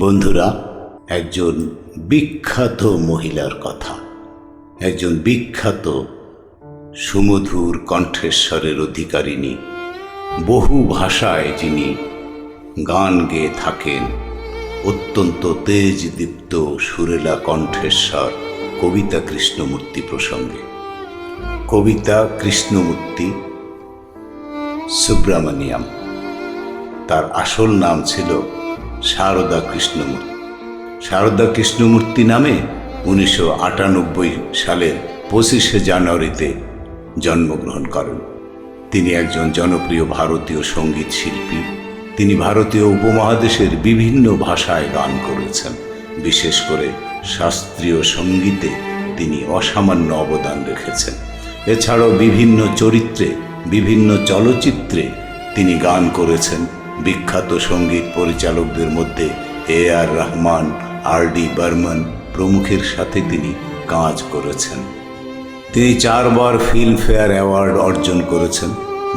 বন্ধুরা, একজন বিখ্যাত মহিলার কথা, একজন বিখ্যাত সুমধুর কণ্ঠেশ্বরের অধিকারিণী, বহু ভাষায় যিনি গান গেয়ে থাকেন, অত্যন্ত তেজদীপ্ত সুরেলা কণ্ঠেশ্বর কবিতা কৃষ্ণমূর্তি প্রসঙ্গে। কবিতা কৃষ্ণমূর্তি সুব্রমণিয়াম, তার আসল নাম ছিল শারদা কৃষ্ণমূর্তি। শারদা কৃষ্ণমূর্তি নামে 1998 সালের 25শে জানুয়ারিতে জন্মগ্রহণ করেন। তিনি একজন জনপ্রিয় ভারতীয় সঙ্গীত শিল্পী। তিনি ভারতীয় উপমহাদেশের বিভিন্ন ভাষায় গান করেছেন। বিশেষ করে শাস্ত্রীয় সঙ্গীতে তিনি অসামান্য অবদান রেখেছেন। এছাড়াও বিভিন্ন চরিত্রে, বিভিন্ন চলচ্চিত্রে তিনি গান করেছেন। বিখ্যাত সঙ্গীত পরিচালকদের মধ্যে A.R. রহমান, R.D. বর্মন প্রমুখের সাথে তিনি কাজ করেছেন। তিনি 4 বার ফিল্মফেয়ার অ্যাওয়ার্ড অর্জন করেছেন।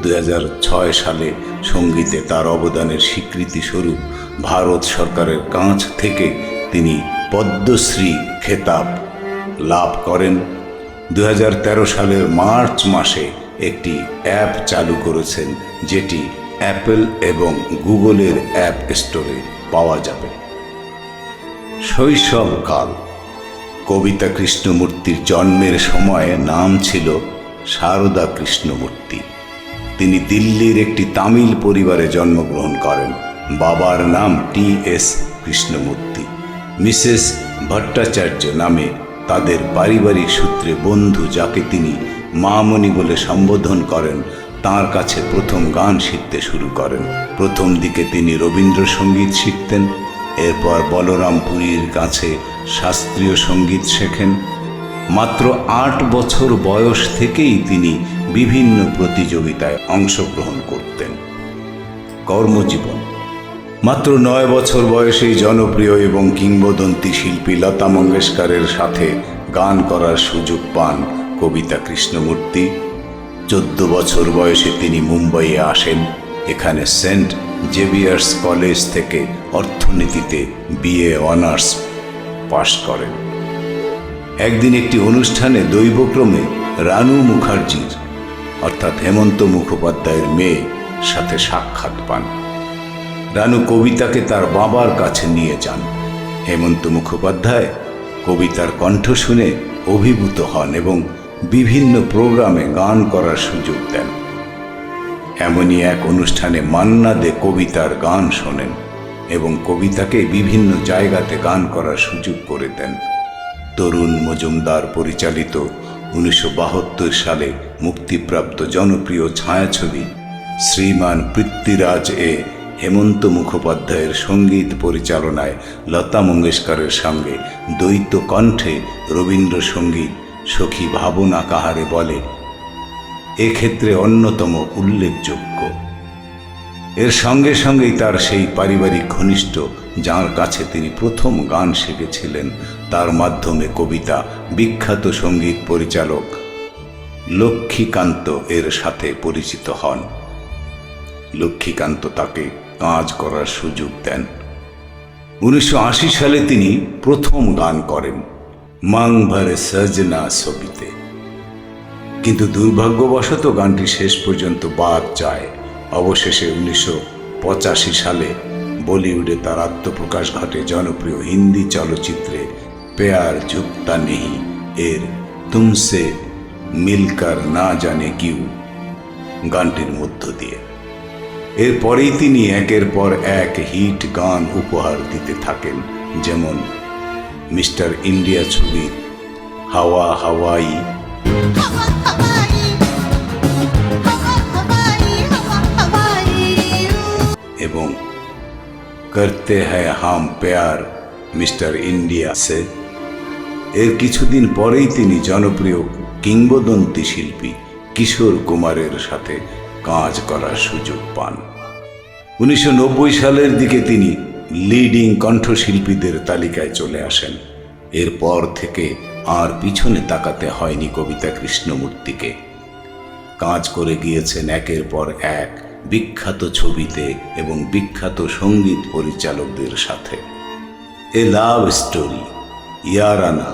2006 সালে সঙ্গীতে তার অবদানের স্বীকৃতি স্বরূপ ভারত সরকারের কাছ থেকে তিনি পদ্মশ্রী খেতাব লাভ করেন। 2013 সালের মার্চ মাসে একটি অ্যাপ চালু করেছেন, যেটি অ্যাপল এবং গুগলের অ্যাপ স্টোরে পাওয়া যাবে। শৈশবকাল। কবিতা কৃষ্ণমূর্তির জন্মের সময় নাম ছিল শারদা কৃষ্ণমূর্তি। তিনি দিল্লির একটি তামিল পরিবারে জন্মগ্রহণ করেন। বাবার নাম T.S. কৃষ্ণমূর্তি। মিসেস ভট্টাচার্য নামে তাদের পারিবারিক সূত্রে বন্ধু, যাকে তিনি মামনি বলে সম্বোধন করেন, তাঁর কাছে প্রথম গান শিখতে শুরু করেন। প্রথম দিকে তিনি রবীন্দ্রসঙ্গীত শিখতেন। এরপর বলরামপুরীর কাছে শাস্ত্রীয় সঙ্গীত শেখেন। মাত্র 8 বছর বয়স থেকেই তিনি বিভিন্ন প্রতিযোগিতায় অংশগ্রহণ করতেন। কর্মজীবন। মাত্র 9 বছর বয়সেই জনপ্রিয় এবং কিংবদন্তি শিল্পী লতা মঙ্গেশকরের সাথে গান করার সুযোগ পান কবিতা কৃষ্ণমূর্তি। 14 বছর বয়সে তিনি মুম্বাইয়ে আসেন। এখানে সেন্ট জেভিয়ার্স কলেজ থেকে অর্থনীতিতে BA অনার্স পাশ করেন। একদিন একটি অনুষ্ঠানে দৈবক্রমে রানু মুখার্জির অর্থাৎ হেমন্ত মুখোপাধ্যায়ের মেয়ে সাথে সাক্ষাৎ পান। রানু কবিতাকে তার বাবার কাছে নিয়ে যান। হেমন্ত মুখোপাধ্যায় কবিতার কণ্ঠ শুনে অভিভূত হন এবং বিভিন্ন প্রোগ্রামে গান করার সুযোগ দেন। এমনই এক অনুষ্ঠানে মান্না দে কবিতার গান শোনেন এবং কবিতাকে বিভিন্ন জায়গাতে গান করার সুযোগ করে দেন। তরুণ মজুমদার পরিচালিত 1972 সালে মুক্তিপ্রাপ্ত জনপ্রিয় ছায়াছবি শ্রীমান পৃথ্বীরাজ এ হেমন্ত মুখোপাধ্যায়ের সঙ্গীত পরিচালনায় লতা মঙ্গেশকরের সঙ্গে দ্বৈত কণ্ঠে রবীন্দ্রসঙ্গীত সখী ভাবনা কাহারে বলে এক্ষেত্রে অন্যতম উল্লেখযোগ্য। এর সঙ্গে সঙ্গেই তার সেই পারিবারিক ঘনিষ্ঠ, যার কাছে তিনি প্রথম গান শিখেছিলেন, তার মাধ্যমে কবিতা বিখ্যাত সঙ্গীত পরিচালক লক্ষ্মীকান্ত এর সাথে পরিচিত হন। লক্ষ্মীকান্ত তাকে কাজ করার সুযোগ দেন। 1980 সালে তিনি প্রথম গান করেন মাং ভরে সজনা ছবিতে, কিন্তু দুর্ভাগ্যবশত গানটি শেষ পর্যন্ত বাদ যায়। অবশেষে 1985 সালে বলিউডে তার আত্মপ্রকাশ ঘটে জনপ্রিয় হিন্দি চলচ্চিত্রে প্যার ঝুকতা নেহি এর তুমসে মিলকর না জানে কিউ গানটির মধ্য দিয়ে। এরপরেই তিনি একের পর এক হিট গান উপহার দিতে থাকেন, যেমন মিস্টার ইন্ডিয়া ছবির হাওয়া হাওয়াই, এবং করতে হ্যায় হাম প্যার মিস্টার ইন্ডিয়া সে। এর কিছুদিন পরেই তিনি জনপ্রিয় কিংবদন্তি শিল্পী কিশোর কুমারের সাথে কাজ করার সুযোগ পান। 1990 সালের দিকে তিনি লিডিং কণ্ঠশিল্পীদের তালিকায় চলে আসেন। এরপর থেকে আর পিছনে তাকাতে হয়নি কবিতা কৃষ্ণমূর্তিকে। কাজ করে গিয়েছেন একের পর এক বিখ্যাত ছবিতে এবং বিখ্যাত সঙ্গীত পরিচালকদের সাথে। এ লাভ স্টোরি, ইয়ারানা,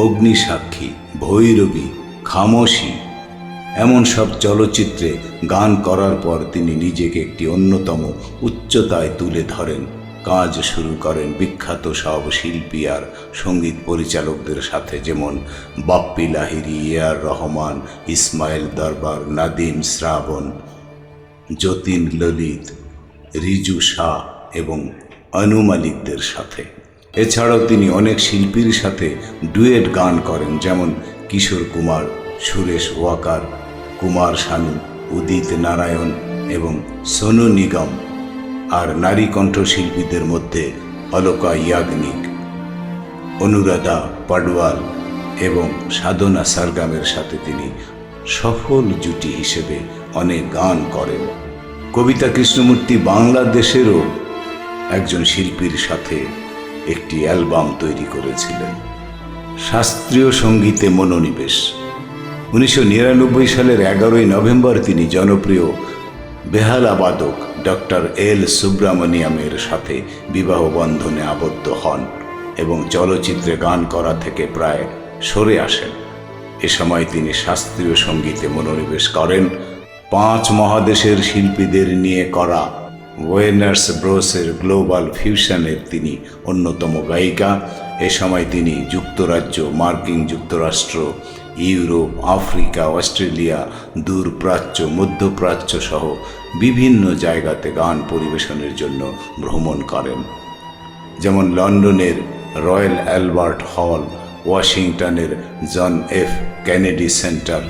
অগ্নিসাক্ষী, ভৈরবী, খামোশি এমন সব চলচ্চিত্রে গান করার পর তিনি নিজেকে একটি অন্যতম উচ্চতায় তুলে ধরেন। কাজ শুরু করেন বিখ্যাত সব শিল্পী আর সঙ্গীত পরিচালকদের সাথে, যেমন বাপ্পি লাহিড়ী, এ.আর রহমান, ইসমাইল দরবার, নাদিম শ্রাবণ, যতীন ললিত, রিজু শাহ এবং অনু মালিকদের সাথে। এছাড়াও তিনি অনেক শিল্পীর সাথে ডুয়েট গান করেন, যেমন কিশোর কুমার, সুরেশ ওয়াকার, কুমার শানু, উদিত নারায়ণ এবং সোনু নিগম। আর নারী কণ্ঠশিল্পীদের মধ্যে অলকা ইয়াগনিক, অনুরাধা পডওয়াল এবং সাধনা সরগমের সাথে তিনি সফল জুটি হিসেবে অনেক গান করেন। কবিতা কৃষ্ণমূর্তি বাংলাদেশেরও একজন শিল্পীর সাথে একটি অ্যালবাম তৈরি করেছিলেন। শাস্ত্রীয় সঙ্গীতে মনোনিবেশ। 1999 সালের 11 নভেম্বর তিনি জনপ্রিয় বেহালা বাদক ডক্টর এল সুব্রামণিয়ামের সাথে বিবাহ বন্ধনে আবদ্ধ হন এবং চলচ্চিত্রে গান করা থেকে প্রায় সরে আসেন। এ সময় তিনি শাস্ত্রীয় সঙ্গীতে মনোনিবেশ করেন। 5 মহাদেশের শিল্পীদের নিয়ে করা ওয়েনার্স ব্রোসের গ্লোবাল ফিউশনের তিনি অন্যতম গায়িকা। এ সময় তিনি যুক্তরাজ্য, মার্কিন যুক্তরাষ্ট্র, ইউরোপ, আফ্রিকা, অস্ট্রেলিয়া, দূরপ্রাচ্য, মধ্যপ্রাচ্য সহ বিভিন্ন জায়গাতে গান পরিবেশনের জন্য ভ্রমণ করেন, যেমন লন্ডনের রয়্যাল অ্যালবার্ট হল, ওয়াশিংটনের জন এফ কেনেডি সেন্টার,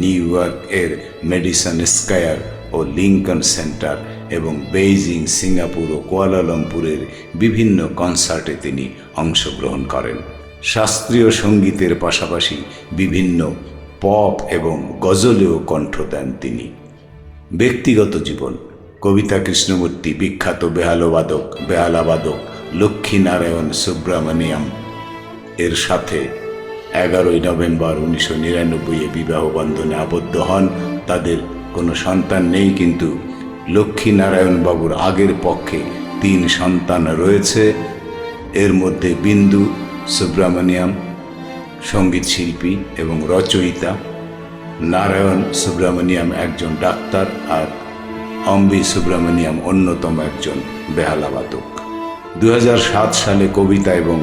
নিউ ইয়র্কের মেডিসন স্কয়ার ও লিঙ্কন সেন্টার এবং বেইজিং, সিঙ্গাপুর ও কুয়ালালামপুরের বিভিন্ন কনসার্টে তিনি অংশগ্রহণ করেন। শাস্ত্রীয় সঙ্গীতের পাশাপাশি বিভিন্ন পপ এবং গজলেও কণ্ঠ দেন তিনি। ব্যক্তিগত জীবন। কবিতা কৃষ্ণমূর্তি বিখ্যাত বেহালাবাদক লক্ষ্মীনারায়ণ সুব্রামণিয়াম এর সাথে 11 নভেম্বর 1999 বিবাহ বন্ধনে আবদ্ধ হন। তাদের কোনো সন্তান নেই, কিন্তু লক্ষ্মীনারায়ণ বাবুর আগের পক্ষে 3 সন্তান রয়েছে। এর মধ্যে বিন্দু সুব্রামণিয়াম সঙ্গীত শিল্পী এবং রচয়িতা, নারায়ণ সুব্রামণিয়াম একজন ডাক্তার, আর অম্বি সুব্রামণিয়াম অন্যতম একজন বেহালাবাদক। 2007 সালে কবিতা এবং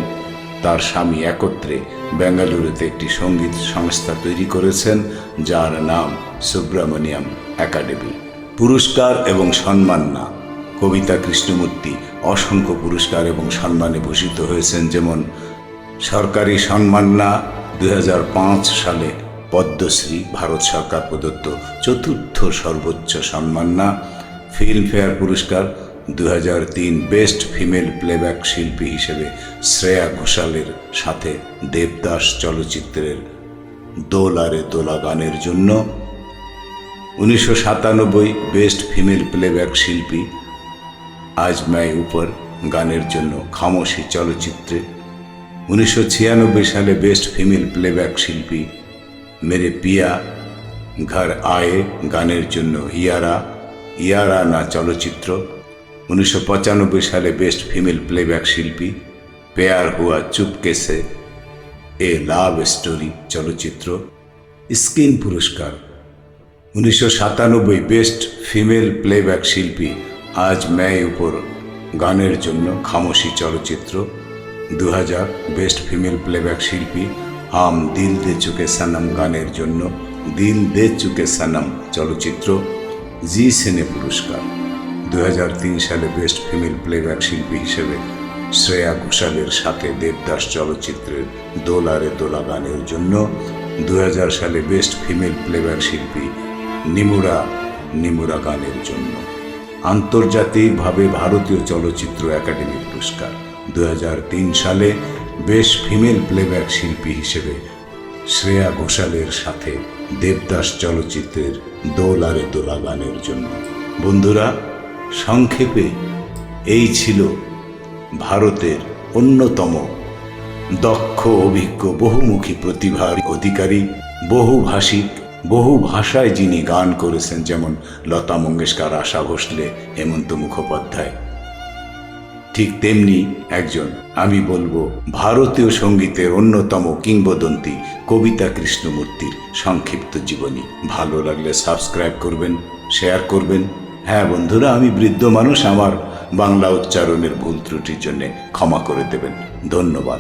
তার স্বামী একত্রে বেঙ্গালুরুতে একটি সঙ্গীত সংস্থা তৈরি করেছেন, যার নাম সুব্রামণিয়াম একাডেমি। পুরস্কার এবং সম্মাননা। কবিতা কৃষ্ণমূর্তি অসংখ্য পুরস্কার এবং সম্মানে ভূষিত হয়েছেন, যেমন সরকারি সম্মাননা 2005 সালে পদ্মশ্রী, ভারত সরকার প্রদত্ত 4র্থ সর্বোচ্চ সম্মাননা। ফিল্মফেয়ার পুরস্কার 2003 বেস্ট ফিমেল প্লেব্যাক শিল্পী হিসেবে শ্রেয়া ঘোষালের সাথে দেবদাস চলচ্চিত্রের দোলারে দোলা গানের জন্য। 1997 বেস্ট ফিমেল প্লেব্যাক শিল্পী আজ मैं ऊपर গানের জন্য খামোশি চলচ্চিত্রে। 1996 সালে বেস্ট ফিমেল প্লেব্যাক শিল্পী মেরে পিয়া ঘর আয়ে গানের জন্য ইয়ারানা চলচ্চিত্র। 1995 সালে বেস্ট ফিমেল প্লেব্যাক শিল্পী প্যার হুয়া চুপকে সে এ লাভ স্টোরি চলচ্চিত্র। স্ক্রিন পুরস্কার। 1997 বেস্ট ফিমেল প্লেব্যাক শিল্পী আজ मैं ऊपर গানের জন্য খামোশি চলচ্চিত্র। 2000 বেস্ট ফিমেল প্লেব্যাক শিল্পী হাম দিল দে চুকে সনম গানের জন্য দিল দে চুকে সনম চলচ্চিত্র। জি সিনে পুরস্কার। 2003 সালে বেস্ট ফিমেল প্লেব্যাক শিল্পী হিসেবে শ্রেয়া ঘোষালের সাথে দেবদাস চলচ্চিত্রের দোলারে দোলা গানের জন্য। 2000 সালে বেস্ট ফিমেল প্লেব্যাক শিল্পী নিমুরা গানের জন্য। আন্তর্জাতিকভাবে ভারতীয় চলচ্চিত্র একাডেমি পুরস্কার। 2003 সালে বেস্ট ফিমেল প্লেব্যাক শিল্পী হিসেবে শ্রেয়া ঘোষালের সাথে দেবদাস চলচ্চিত্রের দোলারে দোলা গানের জন্য। বন্ধুরা, সংক্ষেপে এই ছিল ভারতের অন্যতম দক্ষ, অভিজ্ঞ, বহুমুখী প্রতিভার অধিকারী, বহুভাষিক, বহু ভাষায় যিনি গান করেছেন, যেমন লতা মঙ্গেশকর, আশা ভোসলে, হেমন্ত মুখোপাধ্যায়, ঠিক তেমনি একজন, আমি বলবো, ভারতীয় সঙ্গীতের অন্যতম কিংবদন্তি কবিতা কৃষ্ণমূর্তির সংক্ষিপ্ত জীবনী। ভালো লাগলে সাবস্ক্রাইব করবেন, শেয়ার করবেন। হ্যাঁ বন্ধুরা, আমি বৃদ্ধ মানুষ, আমার বাংলা উচ্চারণের ভুল ত্রুটির জন্য ক্ষমা করে দেবেন। ধন্যবাদ।